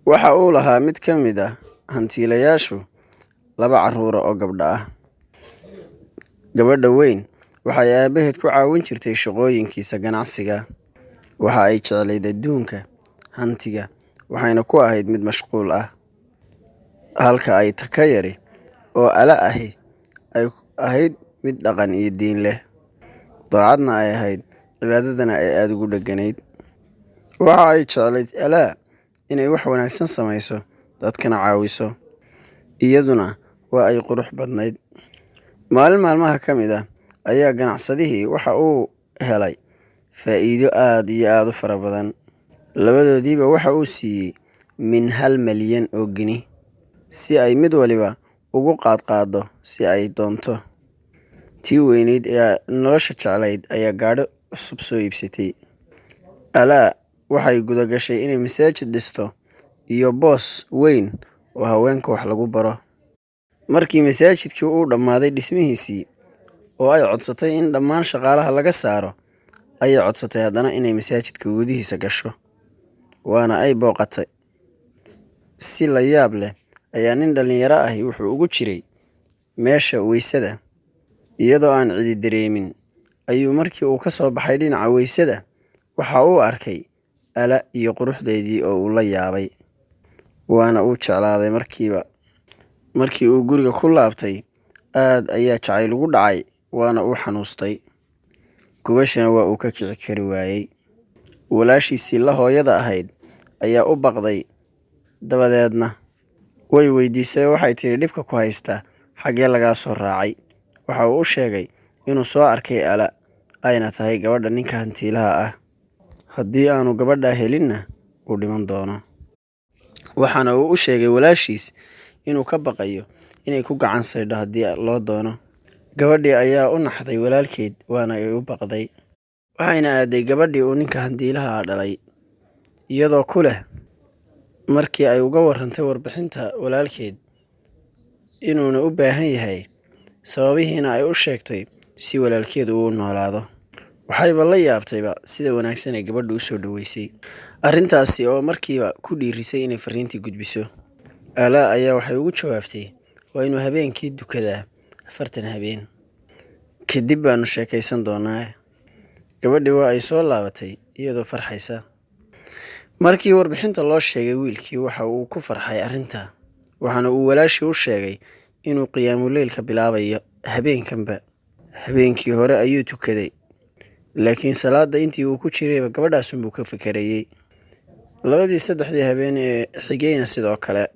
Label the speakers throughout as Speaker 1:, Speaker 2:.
Speaker 1: Waxa uu lahaa mid ka mid ah hantiilayaashu 2 carruur oo gabdho ah. Gabadha weyn waxay aabaheed ku caawin jirtay shaqooyinkiisa ganacsiga. Waxa ay jeclayd adduunka, hantiga, waxayna ku ahayd mid mashquul ah. Halka ay taka yari oo ala ahi ay ahayd mid dhaqan iyo diin leh, daacadna ay ahayd, cibaadadana ay aad ugu dheganayd. Waxa ay jeclayd alaa inay wax wanaagsan samayso, dadkana caawiso. Iyaduna waa ay qurux badnayd. Maalin maalmaha ka mid ah ayaa ganacsadihii waxa uu helay faa'iido aad iyo aad u fara badan. Labadoodiiba waxa uu siiyey min 1 malyan oo gini si ay mid waliba ugu qaadqaado si ay doonto. Tii weynayd ee nolosha jeclayd ayaa gaadhi cusub soo iibsatay. Alaa waxay guda gashay inay masaajid dhisto iyo boos weyn oo haweenka wax lagu baro. Markii masaajidkii uu dhammaaday dhismihiisii oo ay codsatay in dhammaan shaqaalaha laga saaro, ayay codsatay haddana inay masaajidka gudihiisa gasho, waana ay booqatay. Si la yaab leh ayaa nin dhallinyaro ahi wuxuu ugu jiray meesha weysada. Iyadoo aan cidi dareemin ayuu markii uu ka soo baxay dhinaca weysada waxa uu arkay ala iyo quruxdeedii oo uu la yaabay, waana uu jeclaaday markiiba. Markii uu guriga ku laabtay, aad ayaa jacayl ugu dhacay, waana uu xanuustay. Gubashana waa uu ka kici kari waayey. Walaashiisii la hooyada ahayd ayaa u baqday, dabadeedna way weydiisay oo waxay tidhi dhibka ku haysta xaggee lagaa soo raacay. Waxa uu u sheegay inuu soo arkay ala, ayna tahay gabadha ninka hantiilaha ah. Haddii aanu gabadha helinna uu dhiman doono. Waxaana uu u sheegay walaashiis inuu ka baqayo inay ku gacan saydho haddii loo doono. Gabadhii ayaa u naxday walaalkeed, waana ay u baqday. Waxayna aaday gabadhii uu ninka hantiilaha dhalay, iyadoo ku leh markii ay uga warrantay warbixinta walaalkeed inuuna u baahan yahay, sababihiina ay u sheegtay si walaalkeed uu u noolaado. Waxayba la yaabtayba sida wanaagsan ay gabadhu u soo dhaweysay. Arrintaasi oo markiiba ku dhiirisay inay fariintii gudbiso. Alaa ayaa waxay ugu jawaabtay waa inuu habeenkii dukadaa 40 habeen. Kadib baanu sheekaysan doonaa. Gabadhii waa ay soo laabatay iyadoo farxaysa. Markii warbixinta loo sheegay wiilkii waxa uu ku farxay arrinta, waxaana uu walaashii u sheegay inuu qiyaamuleylka bilaabayo habeenkanba. Habeenkii hore ayuu tukaday, laakiin salaada intii uu ku jirayba gabadhaasunbuu ka fikerayey. 2-3 habeen ee xigayna sidoo kale.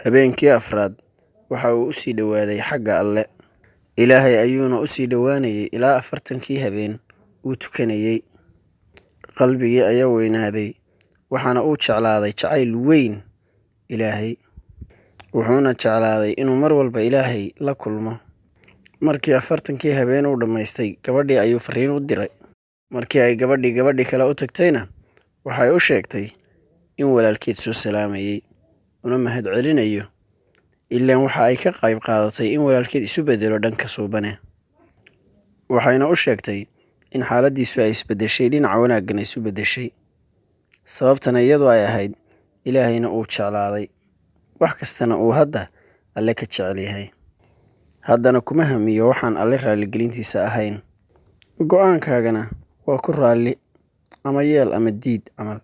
Speaker 1: Habeenkii afraad waxa uu u sii dhowaaday xagga Alle. Ilaahay ayuuna u sii dhowaanayay ilaa 40kii habeen uu tukanayay. Qalbigii ayaa weynaaday, waxaana uu jeclaaday jacayl weyn Ilaahay. Wuxuuna jeclaaday inuu mar walba Ilaahay la kulmo. Markii 40kii habeen uu dhammaystay, gabadhii ayuu fariin u diray. Markii ay gabadhii kale u tagtayna, waxay u sheegtay in walaalkeed soo salaamayay, una mahad celinayo. Ilaan waxa ay ka qayb qaadatay in walaalkeed isu bedelo dhanka suubane. Waxayna u sheegtay in xaaladdiisu ay isbedeshay, dhinaca wanaaggan isu bedeshay. Sababtana iyadoo ay ahayd Ilaahayna uu jeclaaday, wax kastana uu hadda Alle ka jecel yahay. Haddana kuma hamiyo waxaan Alle raaligelintiisa ahayn. Go'aankaagana waa ku raalli, ama yeel ama diid camal.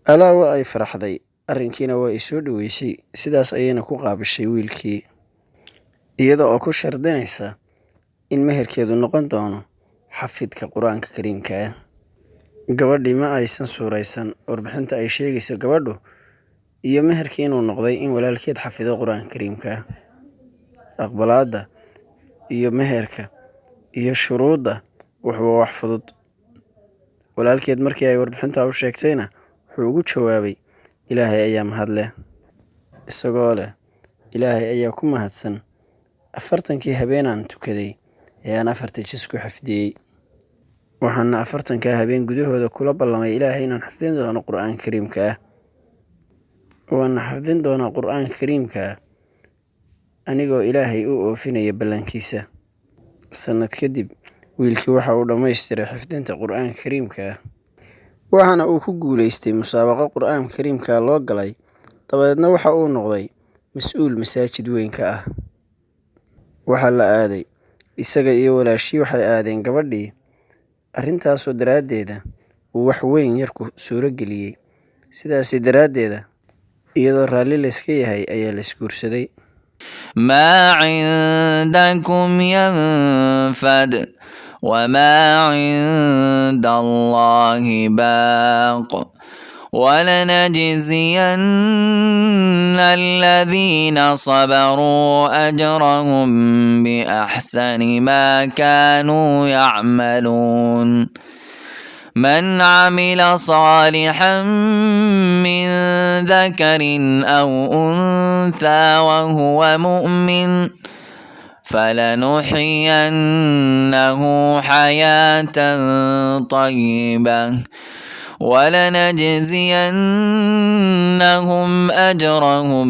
Speaker 1: Alaa waa ay faraxday, arrinkiina waa ay soo dhaweysay. Sidaas ayayna ku qaabishay wiilkii, iyada oo ku shardinaysa in meherkeedu noqon doono xafidka qur-aanka kariimka ah. Gabadhii ma aysan suuraysan warbixinta ay sheegayso gabadhu iyo meherkii inuu noqday in walaalkeed xafido qur-aanka kariimka ah. Aqbalaadda iyo meherka iyo shuruudda wuxuu wax fudud. Walaalkeed markii ay warbixinta u sheegtayna wuxuu ugu jawaabay Ilaahay ayaa mahad leh, isagoo leh Ilaahay ayaa ku mahadsan 40kii habeenaan tukaday ee aan 4 jis ku xafdiyey. Waxaana 40kaa habeen gudahooda kula ballamay Ilaahay inaan xafdin doono qur-aanka kariimka ah. Waana xafdin doonaa qur-aanka kariimka ah anigoo Ilaahay u oofinaya ballankiisa. Sanad kadib, wiilkii waxa uu dhammaystiray xifdinta qur-aanka kariimka ah. waxaana uu ku guulaystay musaabaqo qur'aanka kariimka loo galay, dabadeedna waxa uu noqday mas-uul masaajid weyn ka ah. Waxaa la aaday, isaga iyo walaashii waxay aadeen gabadhii, arrintaasoo daraaddeeda uu wax weyn yar ku suuro geliyey. Sidaasi daraaddeeda, iyadoo raalli layska yahay ayaa la isguursaday.
Speaker 2: ما عندكم ينفد وما عند الله باق ولنجزين الذين صبروا أجرهم بأحسن ما كانوا يعملون من عمل صالحا من ذكر أو أنثى وهو مؤمن فلنحيينه حياة طيبة ولنجزينهم أجرهم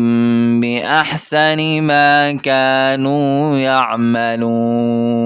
Speaker 2: بأحسن ما كانوا يعملون.